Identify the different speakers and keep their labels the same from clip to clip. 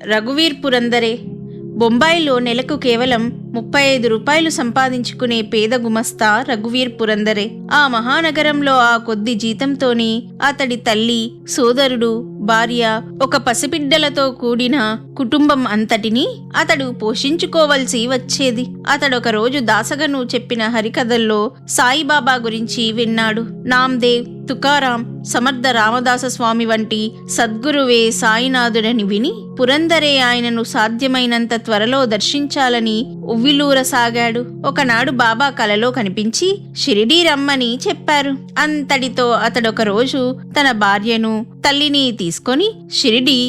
Speaker 1: రఘువీర్ పురందరే. బొంబాయిలో నెలకు కేవలం 35 రూపాయలు సంపాదించుకునే పేద గుమస్తా రఘువీర్ పురందరే. ఆ మహానగరంలో ఆ కొద్ది జీతంతోనే అతడి తల్లి, సోదరుడు, భార్య, ఒక పసిబిడ్డలతో కూడిన కుటుంబం అంతటినీ అతడు పోషించుకోవలసి వచ్చేది. అతడొక రోజు దాసగను చెప్పిన హరికథల్లో సాయిబాబా గురించి విన్నాడు. నామ్దేవ్, తుకారాం, సమర్థ రామదాస స్వామి వంటి సద్గురువే సాయినాథుడని విని పురందరే ఆయనను సాధ్యమైనంత త్వరలో దర్శించాలని ఉవ్విలూరసాగాడు. ఒకనాడు బాబా కలలో కనిపించి షిరిడీ రమ్మని చెప్పారు. అంతటితో అతడొక రోజు తన భార్యను, తల్లిని తీసుకొని షిరిడీ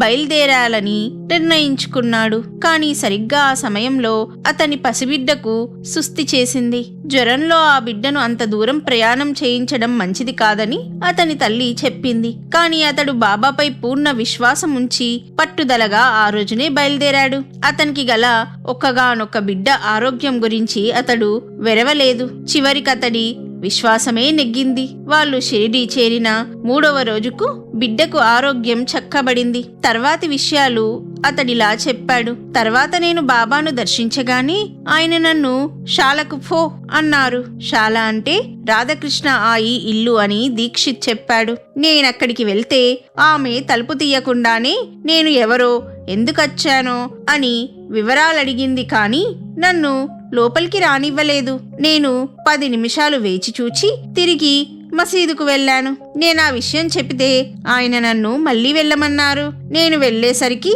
Speaker 1: బయలుదేరాలని నిర్ణయించుకున్నాడు. కానీ సరిగ్గా ఆ సమయంలో అతని పసిబిడ్డకు సుస్థి చేసింది. జ్వరంలో ఆ బిడ్డను అంత దూరం ప్రయాణం చేయించడం మంచిది కాదని అతని తల్లి చెప్పింది. కానీ అతడు బాబాపై పూర్ణ విశ్వాసం ఉంచి పట్టుదలగా ఆ రోజునే బయలుదేరాడు. అతనికి గల ఒక్కగానొక్క బిడ్డ ఆరోగ్యం గురించి అతడు వెరవలేదు. చివరికతడి విశ్వాసమే నెగ్గింది. వాళ్ళు షిరిడీ చేరిన 3వ రోజుకు బిడ్డకు ఆరోగ్యం చక్కబడింది. తర్వాతి విషయాలు అతడిలా చెప్పాడు. తర్వాత నేను బాబాను దర్శించగానే ఆయన నన్ను శాలకు ఫో అన్నారు. శాల అంటే రాధాకృష్ణ ఆయి ఇల్లు అని దీక్షిత్ చెప్పాడు. నేనక్కడికి వెళ్తే ఆమె తలుపు తీయకుండానే నేను ఎవరో, ఎందుకొచ్చానో అని వివరాలడిగింది. కానీ నన్ను లోపలికి రానివ్వలేదు. నేను 10 నిమిషాలు వేచి చూచి తిరిగి మసీదుకు వెళ్ళాను. నేనా విషయం చెప్పితే ఆయన నన్ను మళ్ళీ వెళ్ళమన్నారు. నేను వెళ్ళేసరికి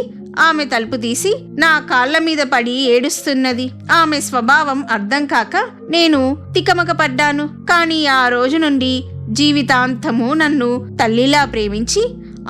Speaker 1: ఆమె తలుపు తీసి నా కాళ్ల మీద పడి ఏడుస్తున్నది. ఆమె స్వభావం అర్థం కాక నేను తికమక పడ్డాను. కానీ ఆ రోజు నుండి జీవితాంతము నన్ను తల్లిలా ప్రేమించి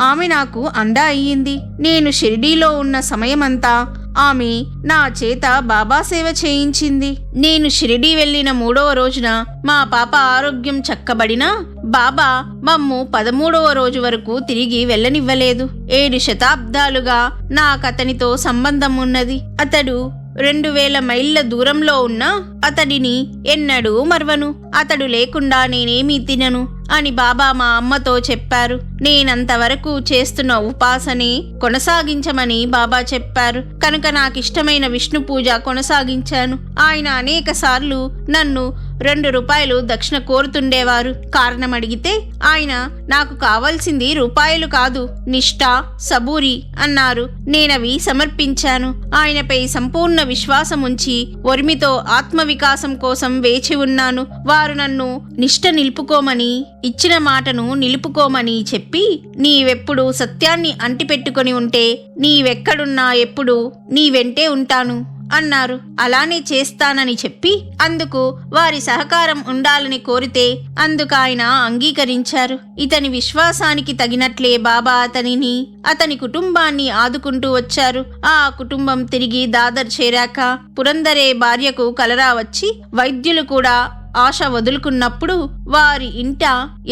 Speaker 1: ఆమె నాకు అండ అయ్యింది. నేను షిరిడీలో ఉన్న సమయమంతా ఆమె నా చేత బాబా సేవ చేయించింది. నేను షిరిడీ వెళ్ళిన 3వ రోజున మా పాప ఆరోగ్యం చక్కబడినా బాబా మమ్ము 13వ రోజు వరకు తిరిగి వెళ్ళనివ్వలేదు. 7 శతాబ్దాలుగా నాకతనితో సంబంధం ఉన్నది. అతడు 2000 మైళ్ళ దూరంలో ఉన్నా అతడిని ఎన్నడూ మర్వను. అతడు లేకుండా నేనేమీ తినను అని బాబా మా అమ్మతో చెప్పారు. నేనంతవరకు చేస్తున్న ఉపాసనే కొనసాగించమని బాబా చెప్పారు. కనుక నాకిష్టమైన విష్ణు పూజ కొనసాగించాను. ఆయన అనేక సార్లు నన్ను 2 రూపాయలు దక్షిణ కోరుతుండేవారు. కారణం అడిగితే ఆయన నాకు కావాల్సింది రూపాయలు కాదు, నిష్ఠ, సబూరి అన్నారు. నేనవి సమర్పించాను. ఆయనపై సంపూర్ణ విశ్వాసం ఉంచి ఒరిమితో ఆత్మవికాసం కోసం వేచి ఉన్నాను. వారు నన్ను నిష్ఠ నిలుపుకోమని, ఇచ్చిన మాటను నిలుపుకోమని చెప్పి నీవెప్పుడు సత్యాన్ని అంటిపెట్టుకొని ఉంటే నీవెక్కడున్నా ఎప్పుడు నీ వెంటే ఉంటాను అన్నారు. అలానే చేస్తానని చెప్పి అందుకు వారి సహకారం ఉండాలని కోరితే అందుకు ఆయన అంగీకరించారు. ఇతని విశ్వాసానికి తగినట్లే బాబా అతనిని, అతని కుటుంబాన్ని ఆదుకుంటూ వచ్చారు. ఆ కుటుంబం తిరిగి దాదర్ చేరాక పురందరే భార్యకు కలరా వచ్చి వైద్యులు కూడా ఆశ వదులుకున్నప్పుడు వారి ఇంట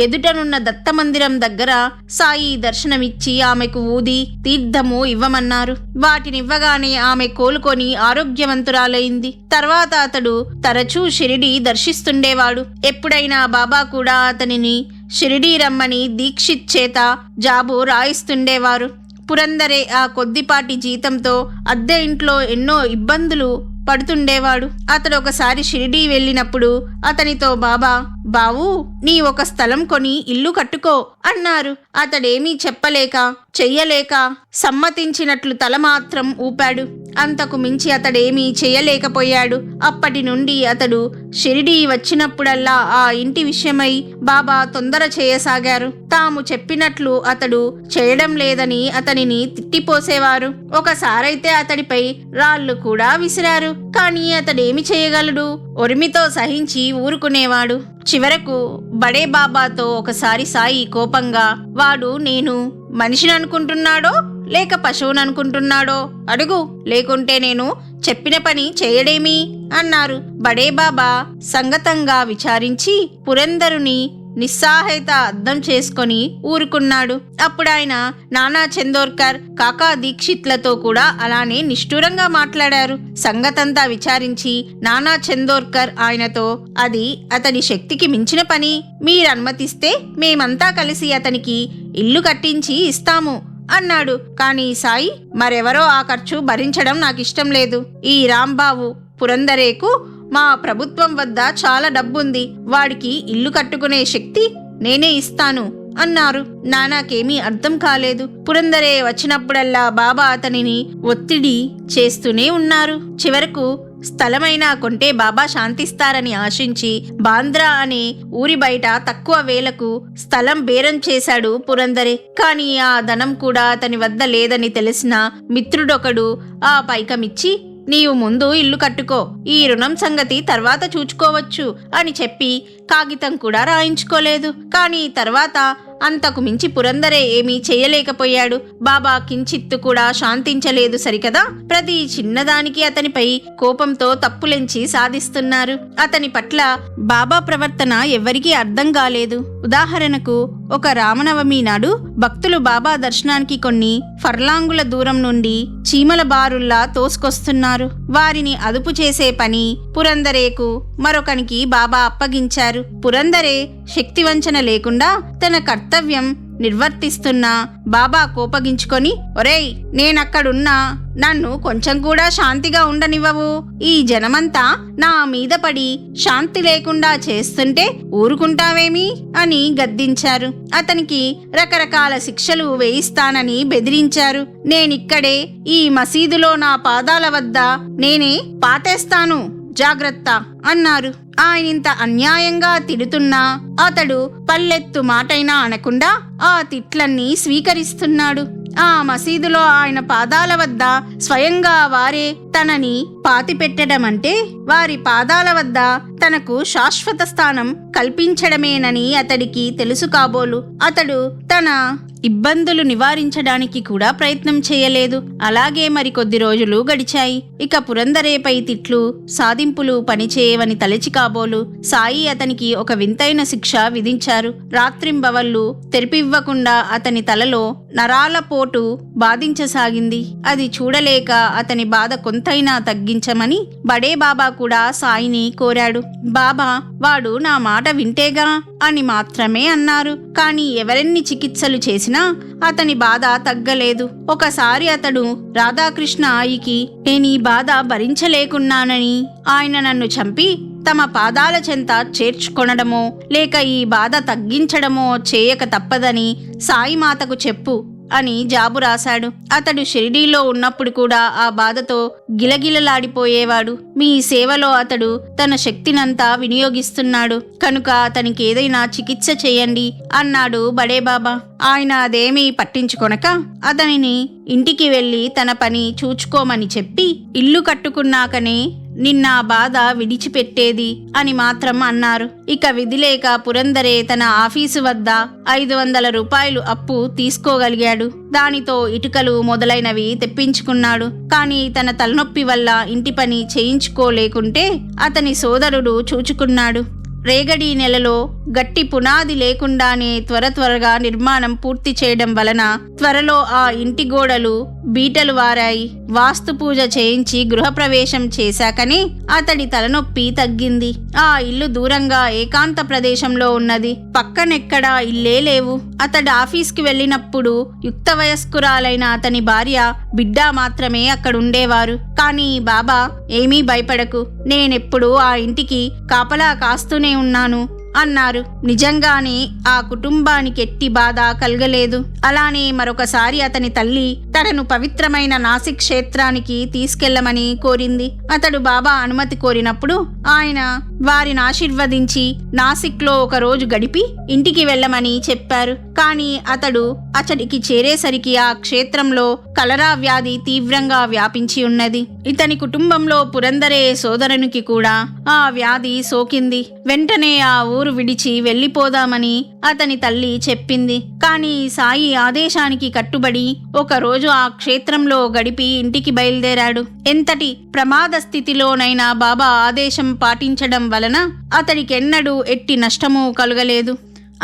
Speaker 1: ఎదుటనున్న దత్తమందిరం దగ్గర సాయి దర్శనమిచ్చి ఆమెకు ఊది తీర్థము ఇవ్వమన్నారు. వాటినివ్వగానే ఆమె కోలుకొని ఆరోగ్యవంతురాలైంది. తర్వాత అతడు తరచూ షిరిడీ దర్శిస్తుండేవాడు. ఎప్పుడైనా బాబా కూడా అతనిని షిరిడీ రమ్మని దీక్షిత్ చేత జాబు రాయిస్తుండేవారు. పురందరే ఆ కొద్దిపాటి జీతంతో అద్దె ఇంట్లో ఎన్నో ఇబ్బందులు పడుతుండేవాడు. అతడు ఒకసారి షిరిడీ వెళ్ళినప్పుడు అతనితో బాబా, బావు నీ ఒక స్థలం కొని ఇల్లు కట్టుకో అన్నారు. అతడేమీ చెప్పలేక చెయ్యలేక సమ్మతించినట్లు తల మాత్రం ఊపాడు. అంతకు మించి అతడేమీ చెయ్యలేకపోయాడు. అప్పటి నుండి అతడు షిరిడీ వచ్చినప్పుడల్లా ఆ ఇంటి విషయమై బాబా తొందర చేయసాగారు. తాము చెప్పినట్లు అతడు చేయడం లేదని అతనిని తిట్టిపోసేవారు. ఒకసారైతే అతడిపై రాళ్లు కూడా విసిరారు. కానీ అతడేమి చేయగలడు? ఒరిమితో సహించి ఊరుకునేవాడు. చివరకు బడే బాబాతో ఒకసారి సాయి కోపంగా, వాడు నేను మనిషిని అనుకుంటున్నాడో లేక పశువును అనుకుంటున్నాడో అడుగు, లేకుంటే నేను చెప్పిన పని చేయడేమి అన్నారు. బడే బాబా సంగతంగా విచారించి పురందరుని నిస్సహాయత అర్థం చేసుకొని ఊరుకున్నాడు. అప్పుడాయన నానా చందోర్కర్, కాకా దీక్షిత్లతో కూడా అలానే నిష్ఠూరంగా మాట్లాడారు. సంగతంతా విచారించి నానా చందోర్కర్ ఆయనతో, అది అతడి శక్తికి మించిన పని, మీరనుమతిస్తే మేమంతా కలిసి అతనికి ఇల్లు కట్టించి ఇస్తాము అన్నాడు. కానీ సాయి, మరెవరో ఆ ఖర్చు భరించడం నాకిష్టం లేదు. ఈ రాంబాబు పురందరేకు మా ప్రభుత్వం వద్ద చాలా డబ్బుంది. వాడికి ఇల్లు కట్టుకునే శక్తి నేనే ఇస్తాను అన్నారు. నానాకేమీ అర్థం కాలేదు. పురందరే వచ్చినప్పుడల్లా బాబా అతనిని ఒత్తిడి చేస్తూనే ఉన్నారు. చివరకు స్థలమైనా కొంటే బాబా శాంతిస్తారని ఆశించి బాంద్రా అనే ఊరి బయట తక్కువ వేలకు స్థలం బేరం చేశాడు పురందరే. కానీ ఆ ధనం కూడా అతని వద్ద లేదని తెలిసిన మిత్రుడొకడు ఆ పైకమిచ్చి, నీవు ముందు ఇల్లు కట్టుకో, ఈ రుణం సంగతి తర్వాత చూచుకోవచ్చు అని చెప్పి కాగితం కూడా రాయించుకోలేదు. కానీ తర్వాత అంతకు మించి పురందరే ఏమీ చేయలేకపోయాడు. బాబా కించిత్తు కూడా శాంతించలేదు సరికదా. ప్రతి చిన్నదానికి అతనిపై కోపంతో తప్పులెంచి సాధిస్తున్నారు. అతని పట్ల బాబా ప్రవర్తన ఎవ్వరికీ అర్థం కాలేదు. ఉదాహరణకు, ఒక రామనవమి నాడు భక్తులు బాబా దర్శనానికి కొన్ని ఫర్లాంగుల దూరం నుండి చీమల బారుల్లా తోసుకొస్తున్నారు. వారిని అదుపు చేసే పని పురందరేకు మరొకనికి బాబా అప్పగించారు. పురందరే శక్తివంచన లేకుండా తన కర్తవ్యం నిర్వర్తిస్తున్నా బాబా కోపగించుకొని, ఒరేయ్, నేనక్కడున్నా నన్ను కొంచెం కూడా శాంతిగా ఉండనివ్వవు. ఈ జనమంతా నా మీద పడి శాంతి లేకుండా చేస్తుంటే ఊరుకుంటావేమి అని గద్దించారు. అతనికి రకరకాల శిక్షలు వేయిస్తానని బెదిరించారు. నేనిక్కడే ఈ మసీదులో నా పాదాల వద్ద నేనే పాతేస్తాను, జాగ్రత్త అన్నారు. ఆయనింత అన్యాయంగా తిడుతున్నా అతడు పల్లెత్తు మాటైనా అనకుండా ఆ తిట్లన్నీ స్వీకరిస్తున్నాడు. ఆ మసీదులో ఆయన పాదాల వద్ద స్వయంగా వారే తనని పాతిపెట్టడం అంటే వారి పాదాల వద్ద తనకు శాశ్వత స్థానం కల్పించడమేనని అతడికి తెలుసు కాబోలు. అతడు తన ఇబ్బందులు నివారించడానికి కూడా ప్రయత్నం చేయలేదు. అలాగే మరికొద్ది రోజులు గడిచాయి. ఇక పురందరేపై తిట్లు సాధింపులు పనిచేయవని తలచి కాబోలు సాయి అతనికి ఒక వింతైన శిక్ష విధించారు. రాత్రింబవళ్ళు తెరిపివ్వకుండా అతని తలలో నరాల పోటు బాధించసాగింది. అది చూడలేక అతని బాధ కొంతైనా తగ్గించమని బడే బాబా కూడా సాయిని కోరాడు. బాబా, వాడు నా మాట వింటేగా అని మాత్రమే అన్నారు. కానీ ఎవరెన్ని చికిత్సలు చేసినా అతని బాధ తగ్గలేదు. ఒకసారి అతడు రాధాకృష్ణ ఆయికి, నేను ఈ బాధ భరించలేకున్నానని ఆయన నన్ను చంపి తమ పాదాల చెంత చేర్చుకొనడమో లేక ఈ బాధ తగ్గించడమో చేయక తప్పదని సాయిమాతకు చెప్పు అని జాబు రాశాడు. అతడు షిరిడీలో ఉన్నప్పుడు కూడా ఆ బాధతో గిలగిలలాడిపోయేవాడు. మీ సేవలో అతడు తన శక్తినంతా వినియోగిస్తున్నాడు కనుక అతనికి ఏదైనా చికిత్స చేయండి అన్నాడు బడే బాబా. ఆయన అదేమీ పట్టించుకొనక అతనిని ఇంటికి వెళ్లి తన పని చూచుకోమని చెప్పి, ఇల్లు కట్టుకున్నాకనే నిన్న బాధ విడిచిపెట్టేది అని మాత్రం అన్నారు. ఇక విధిలేక పురందరే తన ఆఫీసు వద్ద 500 రూపాయలు అప్పు తీసుకోగలిగాడు. దానితో ఇటుకలు మొదలైనవి తెప్పించుకున్నాడు. కానీ తన తలనొప్పి వల్ల ఇంటి పని చేయించుకోలేకుంటే అతని సోదరుడు చూచుకున్నాడు. రేగడి నెలలో గట్టి పునాది లేకుండానే త్వరగా నిర్మాణం పూర్తి చేయడం వలన త్వరలో ఆ ఇంటి గోడలు బీటలు వారాయి. వాస్తు పూజ చేయించి గృహప్రవేశం చేశాకనే అతడి తలనొప్పి తగ్గింది. ఆ ఇల్లు దూరంగా ఏకాంత ప్రదేశంలో ఉన్నది. పక్కనెక్కడా ఇల్లే లేవు. అతడు ఆఫీస్కి వెళ్ళినప్పుడు యుక్త వయస్కురాలైన అతని భార్య, బిడ్డ మాత్రమే అక్కడుండేవారు. కానీ బాబా, ఏమీ భయపడకు, నేనెప్పుడు ఆ ఇంటికి కాపలా కాస్తూనే ఉన్నాను అన్నారు. నిజంగానే ఆ కుటుంబానికి ఎట్టి బాధ కలగలేదు. అలానే మరొకసారి అతని తల్లి తనను పవిత్రమైన నాసిక్ క్షేత్రానికి తీసుకెళ్లమని కోరింది. అతడు బాబా అనుమతి కోరినప్పుడు ఆయన వారిని ఆశీర్వదించి నాసిక్లో ఒక రోజు గడిపి ఇంటికి వెళ్ళమని చెప్పారు. కానీ అతడు అతడికి చేరేసరికి ఆ క్షేత్రంలో కలరా వ్యాధి తీవ్రంగా వ్యాపించి ఉన్నది. ఇతని కుటుంబంలో పురందరే సోదరునికి కూడా ఆ వ్యాధి సోకింది. వెంటనే ఆ ఊరు విడిచి వెళ్ళిపోదామని అతని తల్లి చెప్పింది. కానీ సాయి ఆదేశానికి కట్టుబడి ఒకరోజు ఆ క్షేత్రంలో గడిపి ఇంటికి బయలుదేరాడు. ఎంతటి ప్రమాద స్థితిలోనైనా బాబా ఆదేశం పాటించడం వలన అతడికెన్నడూ ఎట్టి నష్టమూ కలుగలేదు.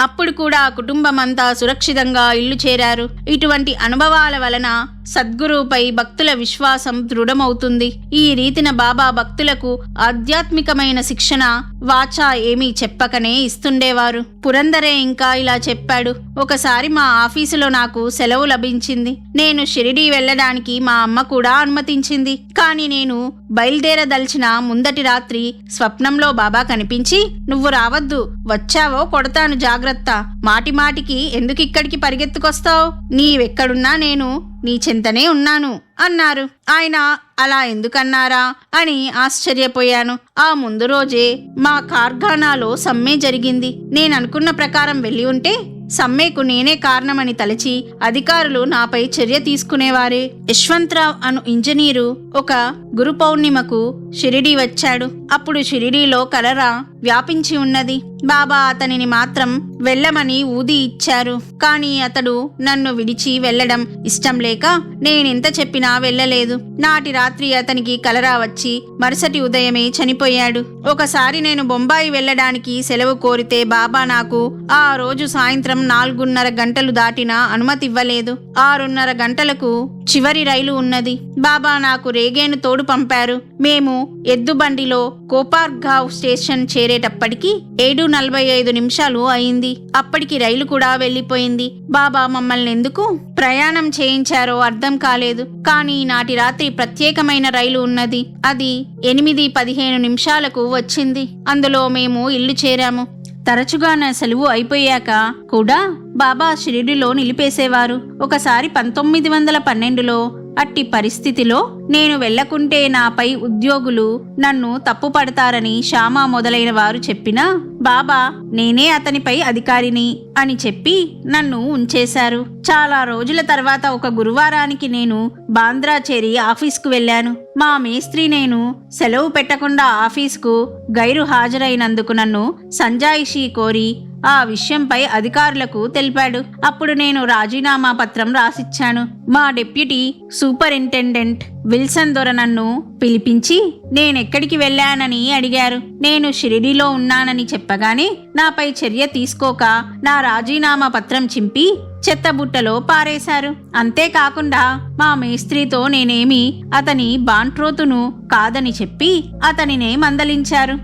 Speaker 1: అప్పుడు కూడా కుటుంబమంతా సురక్షితంగా ఇల్లు చేరారు. ఇటువంటి అనుభవాల వలన సద్గురువుపై భక్తుల విశ్వాసం దృఢమవుతుంది. ఈ రీతిన బాబా భక్తులకు ఆధ్యాత్మికమైన శిక్షణ వాచా ఏమీ చెప్పకనే ఇస్తుండేవారు. పురందరే ఇంకా ఇలా చెప్పాడు. ఒకసారి మా ఆఫీసులో నాకు సెలవు లభించింది. నేను షిరిడీ వెళ్ళడానికి మా అమ్మ కూడా అనుమతించింది. కానీ నేను బయలుదేరదలిచిన ముందటి రాత్రి స్వప్నంలో బాబా కనిపించి, నువ్వు రావద్దు, వచ్చావో కొడతాను జాగ్రత్త, మాటిమాటికి ఎందుకిక్కడికి పరిగెత్తుకొస్తావు, నీవెక్కడున్నా నేను నీ చింతనే ఉన్నాను అన్నారు. ఆయన అలా ఎందుకన్నారా అని ఆశ్చర్యపోయాను. ఆ ముందు రోజే మా కార్ఖానాలో సమ్మె జరిగింది. నేననుకున్న ప్రకారం వెళ్ళి ఉంటే సమ్మెకు నేనే కారణమని తలచి అధికారులు నాపై చర్య తీసుకునేవారే. యశ్వంతరావు అను ఇంజనీరు ఒక గురు పౌర్ణిమకు షిరిడీ వచ్చాడు. అప్పుడు షిరిడీలో కలరా వ్యాపించి ఉన్నది. బాబా అతనిని మాత్రం వెళ్ళమని ఊది ఇచ్చారు. కానీ అతడు నన్ను విడిచి వెళ్ళడం ఇష్టం లేక నేనెంత చెప్పినా వెళ్ళలేదు. నాటి రాత్రి అతనికి కలరా వచ్చి మరుసటి ఉదయమే చనిపోయాడు. ఒకసారి నేను బొంబాయి వెళ్ళడానికి సెలవు కోరితే బాబా నాకు ఆ రోజు సాయంత్రం 4:30 గంటలు దాటినా అనుమతి ఇవ్వలేదు. 6:30 గంటలకు చివరి రైలు ఉన్నది. బాబా నాకు రేగేను తోడు పంపారు. మేము ఎద్దుబండిలో కోపార్గావ్ స్టేషన్ చేరేటప్పటికి 7:45 అయింది. అప్పటికి రైలు కూడా వెళ్ళిపోయింది. బాబా మమ్మల్ని ఎందుకు ప్రయాణం చేయించారో అర్థం కాలేదు. కానీ నాటి రాత్రి ప్రత్యేకమైన రైలు ఉన్నది. అది 8:15 వచ్చింది. అందులో మేము ఇల్లు చేరాము. తరచుగా నా సెలవు అయిపోయాక కూడా బాబా షిరిడిలో నిలిపేసేవారు. ఒకసారి 1912లో అట్టి పరిస్థితిలో నేను వెళ్లకుంటే నాపై ఉద్యోగులు నన్ను తప్పుపడతారని శ్యామ మొదలైన వారు చెప్పినా బాబా నేనే అతనిపై అధికారిని అని చెప్పి నన్ను ఉంచేశారు. చాలా రోజుల తర్వాత ఒక గురువారానికి నేను బాంద్రా చేరి ఆఫీస్కు వెళ్ళాను. మా మేస్త్రి నేను సెలవు పెట్టకుండా ఆఫీస్కు గైరు హాజరైనందుకు నన్ను సంజాయిషీ కోరి ఆ విషయంపై అధికారులకు తెలిపాడు. అప్పుడు నేను రాజీనామా పత్రం రాసిచ్చాను. మా డిప్యూటీ సూపరింటెండెంట్ విల్సన్ దొర నన్ను పిలిపించి నేనెక్కడికి వెళ్ళానని అడిగారు. నేను షిరిడీలో ఉన్నానని చెప్పగానే నాపై చర్య తీసుకోక నా రాజీనామా పత్రం చింపి చెత్తబుట్టలో పారేశారు. అంతేకాకుండా మా మేస్త్రితో నేనేమి అతని బాంట్రోతును కాదని చెప్పి అతనినే మందలించారు.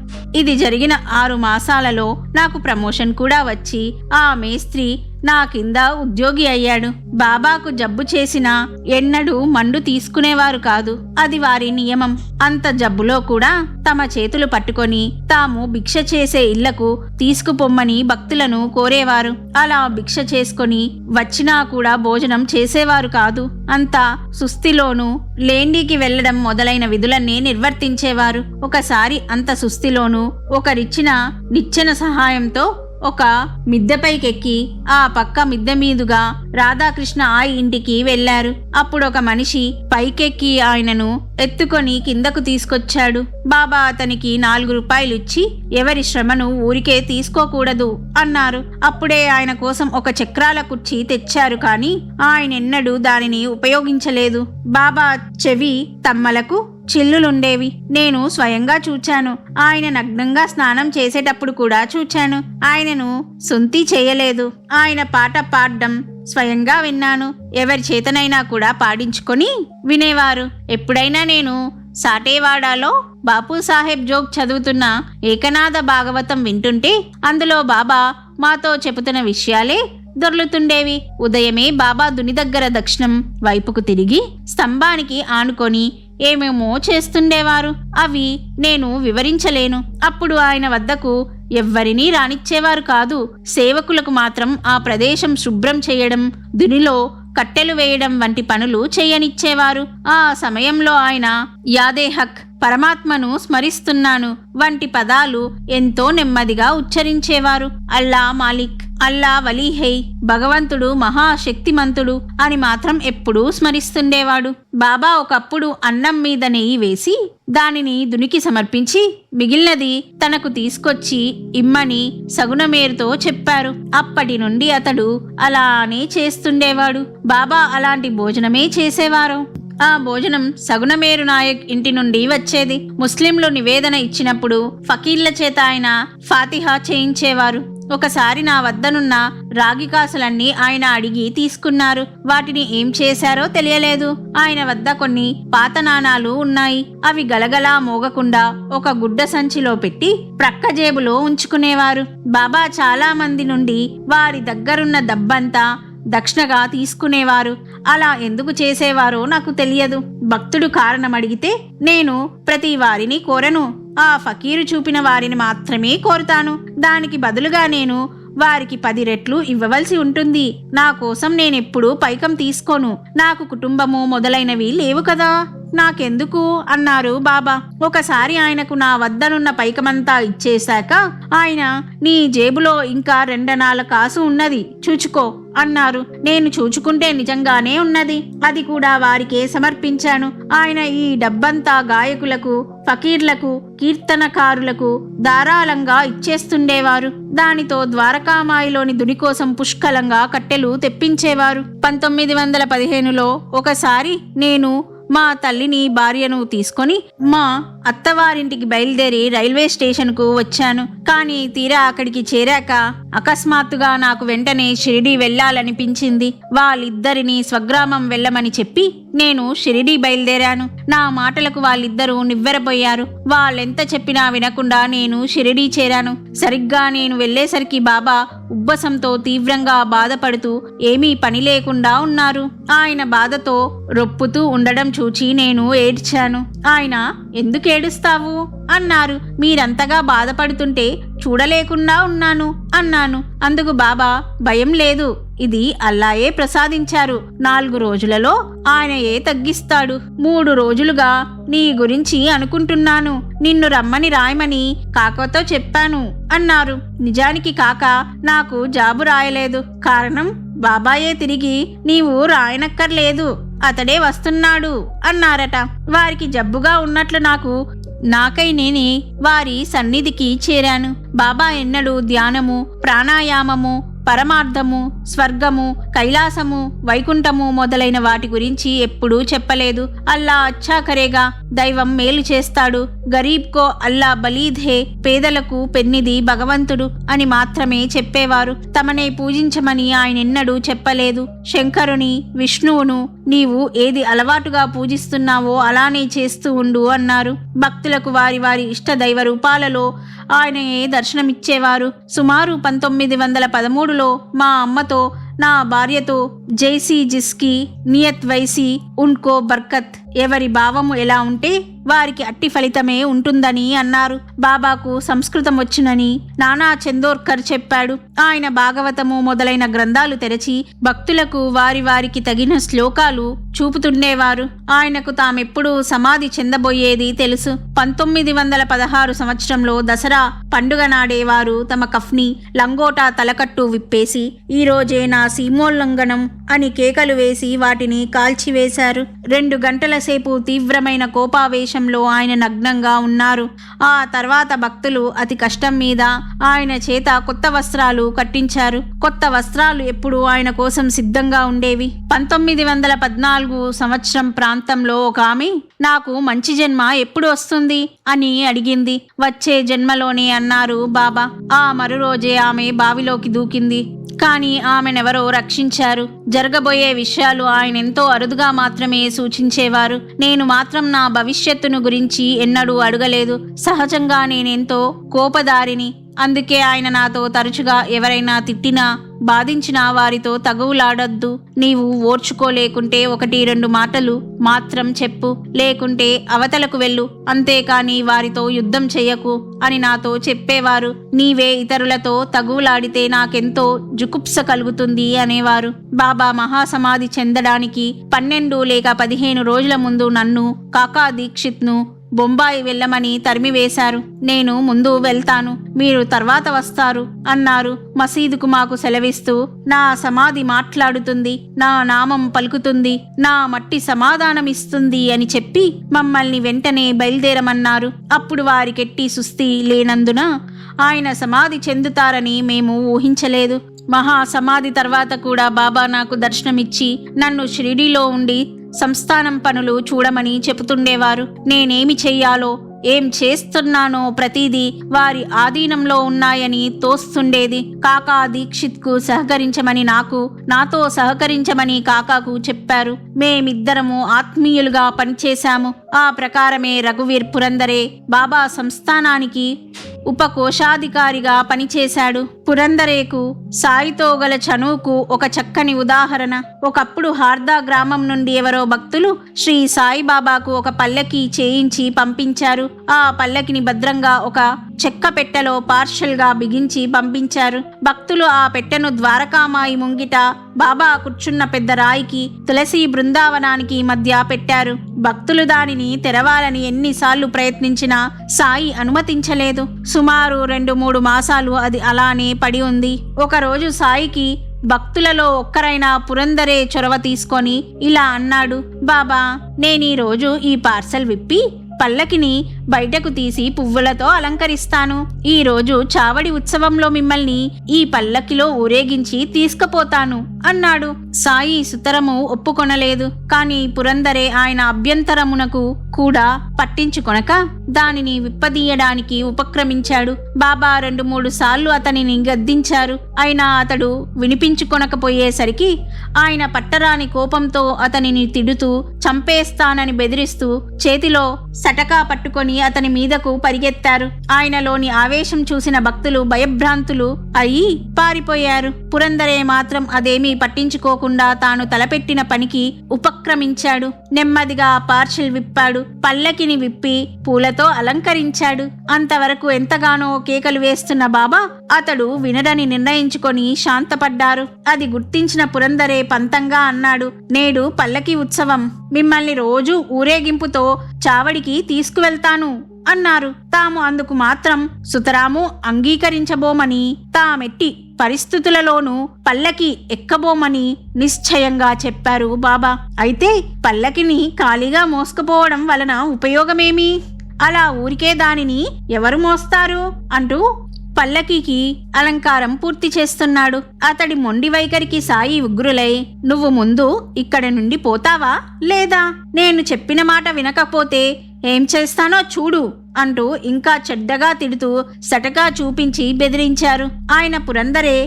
Speaker 1: ఇది జరిగిన 6 మాసాలలో నాకు ప్రమోషన్ కూడా వచ్చి ఆ మేస్త్రి నా కింద ఉద్యోగి అయ్యాడు. బాబాకు జబ్బు చేసినా ఎన్నడూ మండు తీసుకునేవారు కాదు. అది వారి నియమం. అంత జబ్బులో కూడా తమ చేతులు పట్టుకొని తాము భిక్ష చేసే ఇళ్లకు తీసుకుపొమ్మని భక్తులను కోరేవారు. అలా భిక్ష చేసుకొని వచ్చినా కూడా భోజనం చేసేవారు కాదు. అంత సుస్థిలోనూ లేండికి వెళ్లడం మొదలైన విధులన్నీ నిర్వర్తించేవారు. ఒకసారి అంత సుస్థిలోనూ ఒకరిచ్చిన నిచ్చెన సహాయంతో ఒక మిద్దెపైకెక్కి ఆ పక్క మిద్దె మీదుగా రాధాకృష్ణ ఆ ఇంటికి వెళ్లారు. అప్పుడొక మనిషి పైకెక్కి ఆయనను ఎత్తుకొని కిందకు తీసుకొచ్చాడు. బాబా అతనికి 4 రూపాయలు ఇచ్చి ఎవరి శ్రమను ఊరికే తీసుకోకూడదు అన్నారు. అప్పుడే ఆయన కోసం ఒక చక్రాల కుర్చీ తెచ్చారు. కానీ ఆయనెన్నడూ దానిని ఉపయోగించలేదు. బాబా చెవి తమ్మలకు చిల్లులుండేవి. నేను స్వయంగా చూచాను. ఆయన నగ్నంగా స్నానం చేసేటప్పుడు కూడా చూచాను. ఆయనను సొంతి చేయలేదు. ఆయన పాట పాడడం స్వయంగా విన్నాను. ఎవరి చేతనైనా కూడా పాడించుకొని వినేవారు. ఎప్పుడైనా నేను సాటేవాడాలో బాపూసాహెబ్ జోగ్ చదువుతున్న ఏకనాథ భాగవతం వింటుంటే అందులో బాబా మాతో చెబుతున్న విషయాలే దొర్లుతుండేవి. ఉదయమే బాబా దుని దగ్గర దక్షిణం వైపుకు తిరిగి స్తంభానికి ఆనుకొని ఏమేమో చేస్తుండేవారు. అవి నేను వివరించలేను. అప్పుడు ఆయన వద్దకు ఎవ్వరినీ రానిచ్చేవారు కాదు. సేవకులకు మాత్రం ఆ ప్రదేశం శుభ్రం చేయడం, దునిలో కట్టెలు వేయడం వంటి పనులు చేయనిచ్చేవారు. ఆ సమయంలో ఆయన యాదేహక్, పరమాత్మను స్మరిస్తున్నాను వంటి పదాలు ఎంతో నెమ్మదిగా ఉచ్చరించేవారు. అల్లా మాలిక్, అల్లా వలీహై, భగవంతుడు మహాశక్తిమంతుడు అని మాత్రం ఎప్పుడూ స్మరిస్తుండేవాడు. బాబా ఒకప్పుడు అన్నం మీద నెయ్యి వేసి దానిని దునికి సమర్పించి మిగిలినది తనకు తీసుకొచ్చి ఇమ్మని సగుణమేరుతో చెప్పారు. అప్పటి నుండి అతడు అలానే చేస్తుండేవాడు. బాబా అలాంటి భోజనమే చేసేవారు. ఆ భోజనం సగుణమేరు నాయక్ ఇంటి నుండి వచ్చేది. ముస్లింలు నివేదన ఇచ్చినప్పుడు ఫకీర్ల చేత ఆయన ఫాతిహా చేయించేవారు. ఒకసారి నా వద్దనున్న రాగి కాసులన్నీ ఆయన అడిగి తీసుకున్నారు. వాటిని ఏం చేశారో తెలియలేదు. ఆయన వద్ద కొన్ని పాత నాణాలు ఉన్నాయి. అవి గలగలా మోగకుండా ఒక గుడ్డ సంచిలో పెట్టి ప్రక్క జేబులో ఉంచుకునేవారు. బాబా చాలా మంది నుండి వారి దగ్గరున్న డబ్బంతా దక్షిణగా తీసుకునేవారు. అలా ఎందుకు చేసేవారో నాకు తెలియదు. భక్తుడు కారణం అడిగితే నేను ప్రతి వారిని కోరను. ఆ ఫకీరు చూపిన వారిని మాత్రమే కోరుతాను. దానికి బదులుగా నేను వారికి 10 రెట్లు ఇవ్వవలసి ఉంటుంది. నా కోసం నేనెప్పుడూ పైకం తీసుకోను. నాకు కుటుంబము మొదలైనవి లేవు కదా, నాకెందుకు అన్నారు బాబా. ఒకసారి ఆయనకు నా వద్దనున్న పైకమంతా ఇచ్చేశాక ఆయన, నీ జేబులో ఇంకా 2 కాసు ఉన్నది, చూచుకో అన్నారు. నేను చూచుకుంటే నిజంగానే ఉన్నది. అది కూడా వారికే సమర్పించాను. ఆయన ఈ డబ్బంతా గాయకులకు, ఫకీర్లకు, కీర్తనకారులకు ధారాళంగా ఇచ్చేస్తుండేవారు. దానితో ద్వారకామాయిలోని దుని కోసం పుష్కలంగా కట్టెలు తెప్పించేవారు. 1915లో ఒకసారి నేను మా తల్లిని, భార్యను తీసుకొని మా అత్తవారింటికి బయలుదేరి రైల్వే స్టేషన్కు వచ్చాను. కానీ తీరా అక్కడికి చేరాక అకస్మాత్తుగా నాకు వెంటనే షిరిడీ వెళ్లాలనిపించింది. వాళ్ళిద్దరిని స్వగ్రామం వెళ్ళమని చెప్పి నేను షిరిడీ బయలుదేరాను. నా మాటలకు వాళ్ళిద్దరూ నివ్వెరపోయారు. వాళ్ళెంత చెప్పినా వినకుండా నేను షిరిడీ చేరాను. సరిగ్గా నేను వెళ్లేసరికి బాబా ఉబ్బసంతో తీవ్రంగా బాధపడుతూ ఏమీ పని లేకుండా ఉన్నారు. ఆయన బాధతో రొప్పుతూ ఉండడం చూచి నేను ఏడ్చాను. ఆయన, ఎందుకు ఏడుస్తావు అన్నారు. మీరంతగా బాధపడుతుంటే చూడలేకుండా ఉన్నాను అన్నాను. అందుకు బాబా, భయం లేదు, ఇది అల్లాయే ప్రసాదించారు. 4 రోజులలో ఆయనయే తగ్గిస్తాడు. 3 రోజులుగా నీ గురించి అనుకుంటున్నాను. నిన్ను రమ్మని రాయమని కాకతో చెప్పాను అన్నారు. నిజానికి కాక నాకు జాబు రాయలేదు. కారణం బాబాయే తిరిగి నీవు రాయనక్కర్లేదు, అతడే వస్తున్నాడు అన్నారట. వారికి జబ్బుగా ఉన్నట్లు నాకై నేనే వారి సన్నిధికి చేరాను. బాబా ఎన్నడూ ధ్యానము, ప్రాణాయామము, పరమార్థము, స్వర్గము, కైలాసము, వైకుంఠము మొదలైన వాటి గురించి ఎప్పుడూ చెప్పలేదు. అల్లా అచ్చా కరేగా, దైవం మేలు చేస్తాడు, గరీబ్కో అల్లా బలీద్ హే, పేదలకు పెన్నిది భగవంతుడు అని మాత్రమే చెప్పేవారు. తమనే పూజించమని ఆయనెన్నడూ చెప్పలేదు. శంకరుని, విష్ణువును నీవు ఏది అలవాటుగా పూజిస్తున్నావో అలానే చేస్తూ ఉండు అన్నారు. భక్తులకు వారి వారి ఇష్ట దైవ రూపాలలో ఆయనయే దర్శనమిచ్చేవారు. సుమారు 1913లో మా అమ్మతో, నా భార్యతో, జైసీ జిస్కి నియత్ వైసీ ఉన్కో బర్కత్, ఎవరి భావము ఎలా ఉంటే వారికి అట్టి ఫలితమే ఉంటుందని అన్నారు. బాబాకు సంస్కృతం వచ్చునని నానా చందోర్కర్ చెప్పాడు. ఆయన భాగవతము మొదలైన గ్రంథాలు తెరచి భక్తులకు వారి వారికి తగిన శ్లోకాలు చూపుతుండేవారు. ఆయనకు తామెప్పుడు సమాధి చెందబోయేది తెలుసు. 1916 సంవత్సరంలో దసరా పండుగ నాడే వారు తమ కఫ్ని, లంగోటా, తలకట్టు విప్పేసి ఈ రోజే నా సీమోల్లంఘనం అని కేకలు వేసి వాటిని కాల్చివేశారు. 2 గంటల సేపు తీవ్రమైన కోపావేశంలో ఆయన నగ్నంగా ఉన్నారు. ఆ తర్వాత భక్తులు అతి కష్టం మీద ఆయన చేత కొత్త వస్త్రాలు కట్టించారు. కొత్త వస్త్రాలు ఎప్పుడు ఆయన కోసం సిద్ధంగా ఉండేవి. 1914 సంవత్సరం ప్రాంతంలో ఒక ఆమె, నాకు మంచి జన్మ ఎప్పుడు వస్తుంది అని అడిగింది. వచ్చే జన్మలోనే అన్నారు బాబా. ఆ మరు రోజే ఆమె బావిలోకి దూకింది. కానీ ఆమెనెవరో రక్షించారు. జరగబోయే విషయాలు ఆయన ఎంతో అరుదుగా మాత్రమే సూచించేవారు. నేను మాత్రం నా భవిష్యత్తును గురించి ఎన్నడూ అడగలేదు. సహజంగా నేనెంతో కోపదారిని. అందుకే ఆయన నాతో తరచుగా ఎవరైనా తిట్టినా, బాధించిన వారితో తగువులాడొద్దు. నీవు ఓర్చుకోలేకుంటే 1-2 మాటలు మాత్రం చెప్పు, లేకుంటే అవతలకు వెళ్ళు, అంతేకాని వారితో యుద్ధం చెయ్యకు అని నాతో చెప్పేవారు. నీవే ఇతరులతో తగువులాడితే నాకెంతో జుకుప్స కలుగుతుంది అనేవారు. బాబా మహాసమాధి చెందడానికి 12 లేక 15 రోజుల ముందు నన్ను, కాకా దీక్షిత్ను బొంబాయి వెళ్ళమని తరిమివేశారు. నేను ముందు వెళ్తాను, మీరు తర్వాత వస్తారు అన్నారు. మసీదుకు మాకు సెలవిస్తూ, నా సమాధి మాట్లాడుతుంది, నా నామం పలుకుతుంది, నా మట్టి సమాధానమిస్తుంది అని చెప్పి మమ్మల్ని వెంటనే బయలుదేరమన్నారు. అప్పుడు వారికెట్టి సుస్థి లేనందున ఆయన సమాధి చెందుతారని మేము ఊహించలేదు. మహాసమాధి తర్వాత కూడా బాబా నాకు దర్శనమిచ్చి నన్ను షిరిడీలో ఉండి సంస్థానం పనులు చూడమని చెబుతుండేవారు. నేనేమి చెయ్యాలో, ఏం చేస్తున్నానో ప్రతిదీ వారి ఆధీనంలో ఉన్నాయని తోస్తుండేది. కాకా దీక్షిత్కు సహకరించమని నాతో సహకరించమని కాకాకు చెప్పారు. మేమిద్దరము ఆత్మీయులుగా పనిచేశాము. ఆ ప్రకారమే రఘువీర్ పురందరే బాబా సంస్థానానికి ఉపకోశాధికారిగా పనిచేశాడు. పురందరేకు సాయితో గల చనువుకు ఒక చక్కని ఉదాహరణ. ఒకప్పుడు హార్దా గ్రామం నుండి ఎవరో భక్తులు శ్రీ సాయిబాబాకు ఒక పల్లకి చేయించి పంపించారు. ఆ పల్లకిని భద్రంగా ఒక చెక్క పెట్టెలో పార్షల్గా బిగించి పంపించారు. భక్తులు ఆ పెట్టెను ద్వారకామాయి ముంగిట బాబా కూర్చున్న పెద్ద రాయికి తులసి బృందావనానికి మధ్య పెట్టారు. భక్తులు దానిని తెరవాలని ఎన్నిసార్లు ప్రయత్నించినా సాయి అనుమతించలేదు. సుమారు 2-3 మాసాలు అది అలానే పడి ఉంది. ఒకరోజు సాయికి భక్తులలో ఒక్కరైనా పురందరే చొరవ తీసుకొని ఇలా అన్నాడు, బాబా, నేనీ రోజు ఈ పార్సల్ విప్పి పల్లకిని బయటకు తీసి పువ్వులతో అలంకరిస్తాను. ఈ రోజు చావడి ఉత్సవంలో మిమ్మల్ని ఈ పల్లకిలో ఊరేగించి తీసుకుపోతాను అన్నాడు. సాయి సుతరము ఒప్పుకొనలేదు. కాని పురందరే ఆయన అభ్యంతరమునకు కూడా పట్టించుకొనక దానిని విప్పదీయడానికి ఉపక్రమించాడు. బాబా 2-3 సార్లు అతనిని గద్దించారు. అయినా అతడు వినిపించుకొనకపోయేసరికి ఆయన పట్టరాని కోపంతో అతనిని తిడుతూ చంపేస్తానని బెదిరిస్తూ చేతిలో సటకా పట్టుకొని అతని మీదకు పరిగెత్తారు. ఆయనలోని ఆవేశం చూసిన భక్తులు భయభ్రాంతులు అయి పారిపోయారు. పురందరే మాత్రం అదేమీ పట్టించుకోకుండా తాను తలపెట్టిన పనికి ఉపక్రమించాడు. నెమ్మదిగా పార్షల్ విప్పాడు. పల్లకిని విప్పి పూలతో అలంకరించాడు. అంతవరకు ఎంతగానో కేకలు వేస్తున్న బాబా అతడు వినడని నిర్ణయించుకొని శాంతపడ్డారు. అది గుర్తించిన పురందరే పంతంగా అన్నాడు, నేడు పల్లకి ఉత్సవం, మిమ్మల్ని రోజు ఊరేగింపుతో చావడికి తీసుకువెళ్తాను అన్నారు. తాము అందుకు మాత్రం సుతరాము అంగీకరించబోమని, తామెట్టి పరిస్థితులలోనూ పల్లకి ఎక్కబోమని నిశ్చయంగా చెప్పారు బాబా. అయితే పల్లకిని ఖాళీగా మోసుకుపోవడం వలన ఉపయోగమేమి? అలా ఊరికే దానిని ఎవరు మోస్తారు అంటూ పల్లకీకి అలంకారం పూర్తి చేస్తున్నాడు. అతడి మొండి వైఖరికి సాయి ఉగ్రులై, నువ్వు ముందు ఇక్కడి నుండి పోతావా లేదా? నేను చెప్పిన మాట వినకపోతే ఏం చేస్తానో చూడు అంటూ ఇంకా చెడ్డగా తిడుతూ సటకా చూపించి బెదిరించారు. ఆయన పురందరే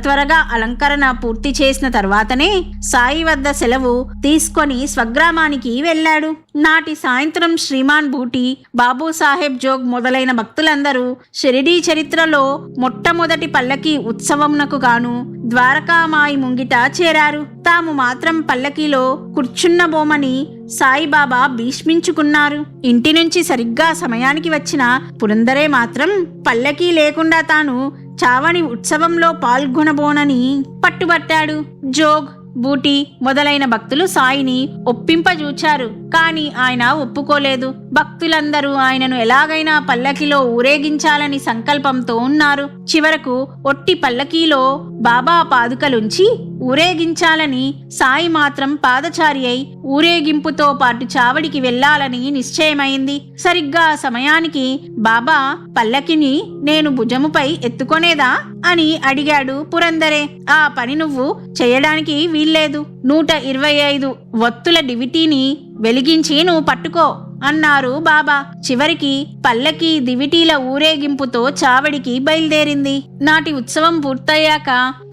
Speaker 1: త్వరగా అలంకరణ పూర్తి చేసిన తర్వాతనే సాయి వద్ద సెలవు తీసుకొని స్వగ్రామానికి వెళ్ళాడు. నాటి సాయంత్రం శ్రీమాన్ బూటి, బాబూసాహెబ్ జోగ్ మొదలైన భక్తులందరూ షిరిడీ చరిత్రలో మొట్టమొదటి పల్లకి ఉత్సవంనకు గాను ద్వారకామాయి ముంగిట చేరారు. తాము మాత్రం పల్లకీలో కూర్చున్నబోమని సాయిబాబా భీష్మించుకున్నారు. ఇంటి నుంచి సరిగ్గా సమయానికి వచ్చిన పురందరే మాత్రం పల్లకీ లేకుండా తాను చావడి ఉత్సవంలో పాల్గొనబోనని పట్టుబట్టాడు. జోగ్, బూటి మొదలైన భక్తులు సాయిని ఒప్పింపజూచారు. కాని ఆయన ఒప్పుకోలేదు. భక్తులందరూ ఆయనను ఎలాగైనా పల్లకిలో ఊరేగించాలని సంకల్పంతో ఉన్నారు. చివరకు ఒట్టి పల్లకీలో బాబా పాదుకలుంచి ఊరేగించాలని, సాయి మాత్రం పాదచారి అయి ఊరేగింపుతో పాటు చావడికి వెళ్లాలని నిశ్చయమైంది. సరిగ్గా సమయానికి బాబా పల్లకిని నేను భుజముపై ఎత్తుకొనేదా అని అడిగాడు పురందరే. ఆ పని నువ్వు చేయడానికి వీల్లేదు. 125 వత్తుల డివిటీని వెలిగించి నువ్వు పట్టుకో అన్నారు బాబా. చివరికి పల్లకి దివిటీల ఊరేగింపుతో చావడికి బయలుదేరింది. నాటి ఉత్సవం పూర్తయ్యాక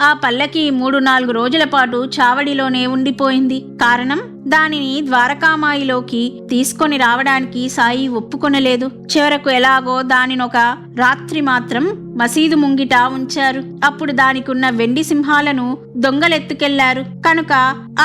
Speaker 1: ఆ పల్లకి 3-4 రోజుల పాటు చావడిలోనే ఉండిపోయింది. కారణం, దానిని ద్వారకామాయిలోకి తీసుకొని రావడానికి సాయి ఒప్పుకొనలేదు. చివరకు ఎలాగో దానినొక రాత్రి మాత్రం మసీదు ముంగిట ఉంచారు. అప్పుడు దానికున్న వెండి సింహాలను దొంగలెత్తుకెళ్లారు. కనుక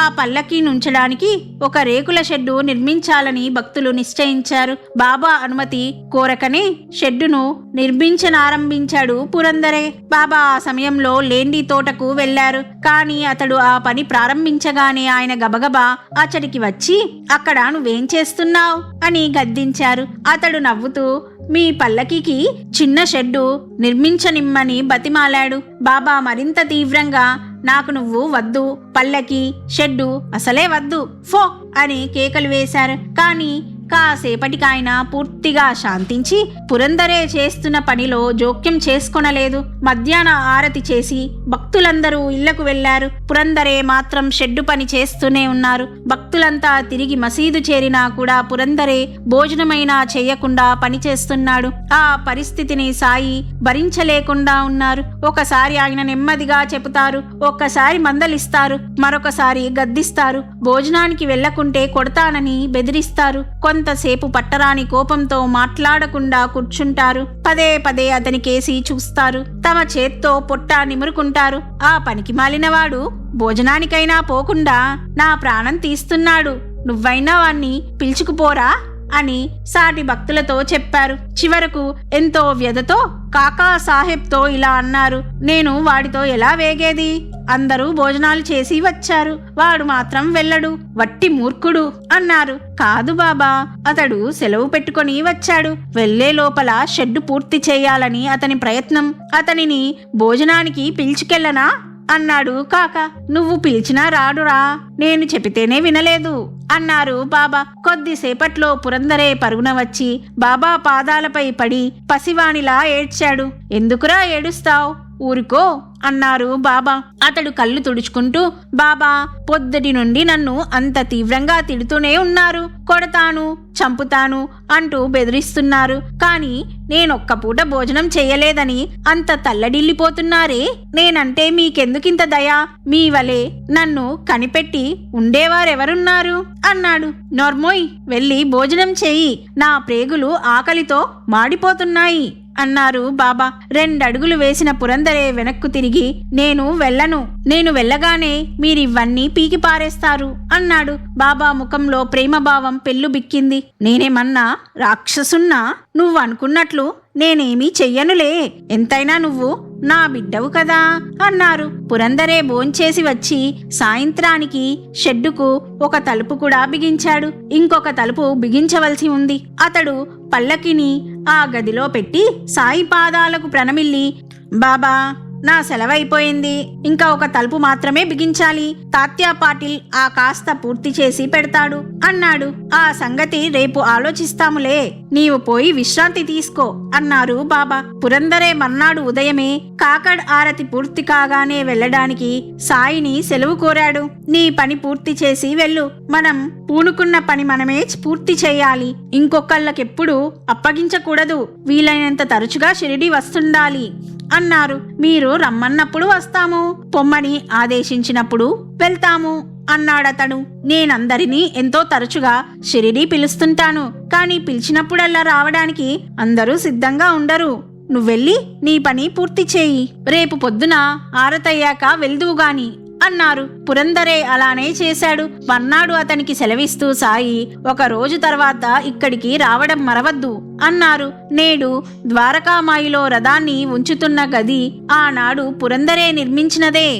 Speaker 1: ఆ పల్లకి నుంచడానికి ఒక రేకుల షెడ్డు నిర్మించాలని భక్తులు నిశ్చయించారు. బాబా అనుమతి కోరకనే షెడ్డును నిర్మించనారంభించాడు పురందరే. బాబా ఆ సమయంలో లేండి తోటకు వెళ్లారు. కాని అతడు ఆ పని ప్రారంభించగానే ఆయన గబగబా అతడికి వచ్చి, అక్కడ నువ్వేం చేస్తున్నావు అని గద్దించారు. అతడు నవ్వుతూ, మీ పల్లకికి చిన్న షెడ్డు నిర్మించనిమ్మని బతిమాలాడు. బాబా మరింత తీవ్రంగా, నాకు నువ్వు వద్దు, పల్లకి షెడ్డు అసలే వద్దు, ఫో అని కేకలు వేశారు. కాని కాసేపటికాయన పూర్తిగా శాంతించి పురందరే చేస్తున్న పనిలో జోక్యం చేసుకొనలేదు. మధ్యాహ్న ఆరతి చేసి భక్తులందరూ ఇళ్లకు వెళ్లారు. పురందరే మాత్రం షెడ్డు పని చేస్తూనే ఉన్నారు. భక్తులంతా తిరిగి మసీదు చేరినా కూడా పురందరే భోజనమైనా చేయకుండా పనిచేస్తున్నాడు. ఆ పరిస్థితిని సాయి భరించలేకుండా ఉన్నారు. ఒకసారి ఆయన నెమ్మదిగా చెబుతారు, ఒక్కసారి మందలిస్తారు, మరొకసారి గద్దిస్తారు. భోజనానికి వెళ్లకుంటే కొడతానని బెదిరిస్తారు. కొంతసేపు పట్టరాని కోపంతో మాట్లాడకుండా కూర్చుంటారు. పదే పదే అతనికేసి చూస్తారు. తమ చేత్తో పొట్ట నిమురుకుంటారు. ఆ పనికి మాలినవాడు భోజనానికైనా పోకుండా నా ప్రాణం తీస్తున్నాడు, నువ్వైనా వాణ్ణి పిలుచుకుపోరా అని సాటి భక్తులతో చెప్పారు. చివరకు ఎంతో వ్యధతో కాకా సాహెబ్తో ఇలా అన్నారు, నేను వాడితో ఎలా వేగేది? అందరూ భోజనాలు చేసి వచ్చారు, వాడు మాత్రం వెళ్ళడు, వట్టి మూర్ఖుడు అన్నారు. కాదు బాబా, అతడు సెలవు పెట్టుకొని వచ్చాడు. వెళ్లే లోపల షెడ్డు పూర్తి చేయాలని అతని ప్రయత్నం. అతనిని భోజనానికి పిలుచుకెళ్ళనా అన్నాడు కాక. నువ్వు పిలిచినా రాడురా, నేను చెబితేనే వినలేదు అన్నారు బాబా. కొద్దిసేపట్లో పురందరే పరుగున వచ్చి బాబా పాదాలపై పడి పసివానిలా ఏడ్చాడు. ఎందుకురా ఏడుస్తావ్, ఊరుకో అన్నారు బాబా. అతడు కళ్ళు తుడుచుకుంటూ, బాబా పొద్దుటి నుండి నన్ను అంత తీవ్రంగా తిడుతూనే ఉన్నారు, కొడతాను, చంపుతాను అంటూ బెదిరిస్తున్నారు. కానీ నేనొక్క పూట భోజనం చెయ్యలేదని అంత తల్లడిల్లిపోతున్నారే, నేనంటే మీకెందుకింత దయ? మీ వలె నన్ను కనిపెట్టి ఉండేవారెవరున్నారు అన్నాడు. నోర్మోయ్, వెళ్ళి భోజనం చెయ్యి, నా ప్రేగులు ఆకలితో మాడిపోతున్నాయి అన్నారు బాబా. 2 అడుగులు వేసిన పురందరే వెనక్కు తిరిగి, నేను వెళ్ళను, నేను వెళ్ళగానే మీరివన్నీ పీకి పారేస్తారు అన్నాడు. బాబా ముఖంలో ప్రేమభావం పెళ్ళుబిక్కింది. నేనేమన్నా రాక్షసున్నా? నువ్వు అనుకున్నట్లు నేనేమీ చెయ్యనులే, ఎంతైనా నువ్వు నా బిడ్డవు కదా అన్నారు. పురందరే భోంచేసి వచ్చి సాయంత్రానికి షెడ్డుకు ఒక తలుపు కూడా బిగించాడు. ఇంకొక తలుపు బిగించవలసి ఉంది. అతడు పల్లకిని ఆ గదిలో పెట్టి సాయి పాదాలకు ప్రణమిల్లి, బాబా నా సెలవైపోయింది, ఇంకా ఒక తలుపు మాత్రమే బిగించాలి, తాత్యా పాటిల్ ఆ కాస్త పూర్తి చేసి పెడతాడు అన్నాడు. ఆ సంగతి రేపు ఆలోచిస్తాములే, నీవు పోయి విశ్రాంతి తీసుకో అన్నారు బాబా. పురందరే మర్నాడు ఉదయమే కాకడ్ ఆరతి పూర్తి కాగానే వెళ్ళడానికి సాయిని సెలవు కోరాడు. నీ పని పూర్తి చేసి వెళ్ళు, మనం పూనుకున్న పని మనమే పూర్తి చేయాలి, ఇంకొకళ్ళకెప్పుడు అప్పగించకూడదు, వీలైనంత తరచుగా షిరిడి వస్తుండాలి అన్నారు. మీరు రమ్మన్నప్పుడు వస్తాము, పొమ్మని ఆదేశించినప్పుడు వెళ్తాము అన్నాడతడు. నేనందరినీ ఎంతో తరచుగా షిరిడీ పిలుస్తుంటాను, కానీ పిలిచినప్పుడల్లా రావడానికి అందరూ సిద్ధంగా ఉండరు. నువ్వెళ్ళి నీ పని పూర్తి చేయి, రేపు పొద్దున ఆరతయ్యాక వెళ్దువుగాని అన్నారు. పురందరే అలానే చేశాడు. మర్నాడు అతనికి సెలవిస్తూ సాయి, 1 రోజు తర్వాత ఇక్కడికి రావడం మరవద్దు అన్నారు. నేడు ద్వారకామాయిలో రథాన్ని ఉంచుతున్న గది ఆనాడు పురందరే నిర్మించినదే.